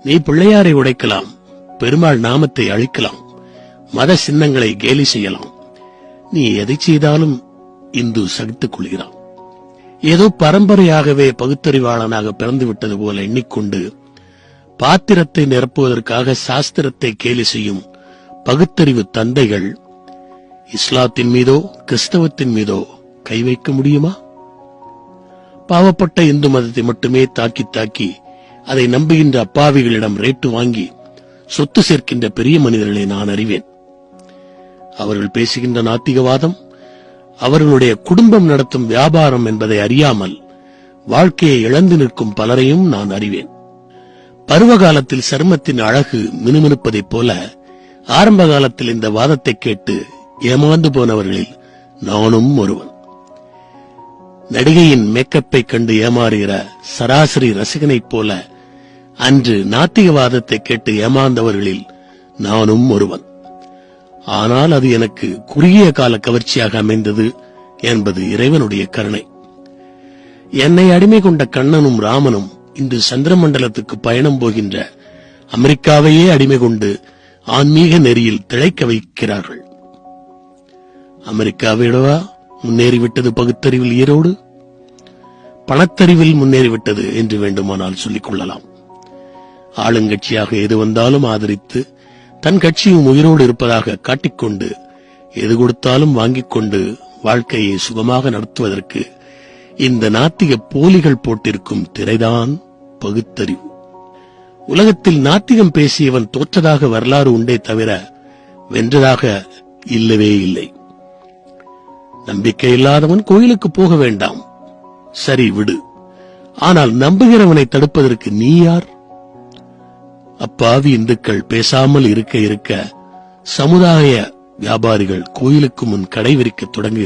நீ பிள்ளையாரை உடைக்கலாம், பெருமாள் நாமத்தை அழிக்கலாம், மத சின்னங்களை கேலி செய்யலாம். நீ எதை செய்தாலும் இந்து சகித்துக் கொள்கிறான். ஏதோ பரம்பரையாகவே பகுத்தறிவாளனாக பிறந்து விட்டது போல எண்ணிக்கொண்டு பாத்திரத்தை நிரப்புவதற்காக சாஸ்திரத்தை கேலி செய்யும் பகுத்தறிவு தந்தைகள் இஸ்லாத்தின் மீதோ கிறிஸ்தவத்தின் மீதோ கை வைக்க முடியுமா? பாவப்பட்ட இந்து மதத்தை மட்டுமே தாக்கி தாக்கி அதை நம்புகின்ற அப்பாவிகளிடம் ரேட்டு வாங்கி சொத்து சேர்க்கின்ற பெரிய மனிதர்களை நான் அறிவேன். அவர்கள் பேசுகின்ற நாத்திகவாதம் அவர்களுடைய குடும்பம் நடத்தும் வியாபாரம் என்பதை அறியாமல் வாழ்க்கையை இழந்து நிற்கும் பலரையும் நான் அறிவேன். பருவ காலத்தில் சருமத்தின் அழகு மினுமினுப்பதைப் போல ஆரம்ப காலத்தில் இந்த வாதத்தை கேட்டு ஏமாந்து போனவர்களில் நானும் ஒருவன். நடிகையின் மேக்கப்பை கண்டு ஏமாறுகிற சராசரி ரசிகனைப் போல அன்று நாத்திகவாதத்தை கேட்டு ஏமாந்தவர்களில் நானும் ஒருவன். ஆனால் அது எனக்கு குறுகிய கால கவர்ச்சியாக அமைந்தது என்பது இறைவனுடைய கருணை. என்னை அடிமை கொண்ட கண்ணனும் ராமனும் இன்று சந்திரமண்டலத்துக்கு பயணம் போகின்ற அமெரிக்காவையே அடிமை கொண்டு ஆன்மீக நெறியில் திளைக்க வைக்கிறார்கள். அமெரிக்காவிடவா முன்னேறிவிட்டது பகுத்தறிவில் ஈரோடு? பணத்தறிவில் முன்னேறிவிட்டது என்று வேண்டுமானால் சொல்லிக் கொள்ளலாம். ஆளுங்கட்சியாக எது வந்தாலும் ஆதரித்து தன் கட்சியும் உயிரோடு இருப்பதாக காட்டிக்கொண்டு எது கொடுத்தாலும் வாங்கிக் கொண்டு வாழ்க்கையை சுகமாக நடத்துவதற்கு இந்த நாத்திக போலிகள் போட்டிருக்கும் திரைதான் பகுத்தறிவு. உலகத்தில் நாத்திகம் பேசியவன் தோற்றதாக வரலாறு உண்டே தவிர வென்றதாக இல்லவே இல்லை. நம்பிக்கை இல்லாதவன் கோயிலுக்கு போக வேண்டாம், சரி விடு. ஆனால் நம்புகிறவனை தடுப்பதற்கு நீ யார்? அப்பாவி இந்துக்கள் பேசாமல் இருக்க இருக்க சமுதாய வியாபாரிகள் கோயிலுக்கு முன் கடை விரிக்க தொடங்கி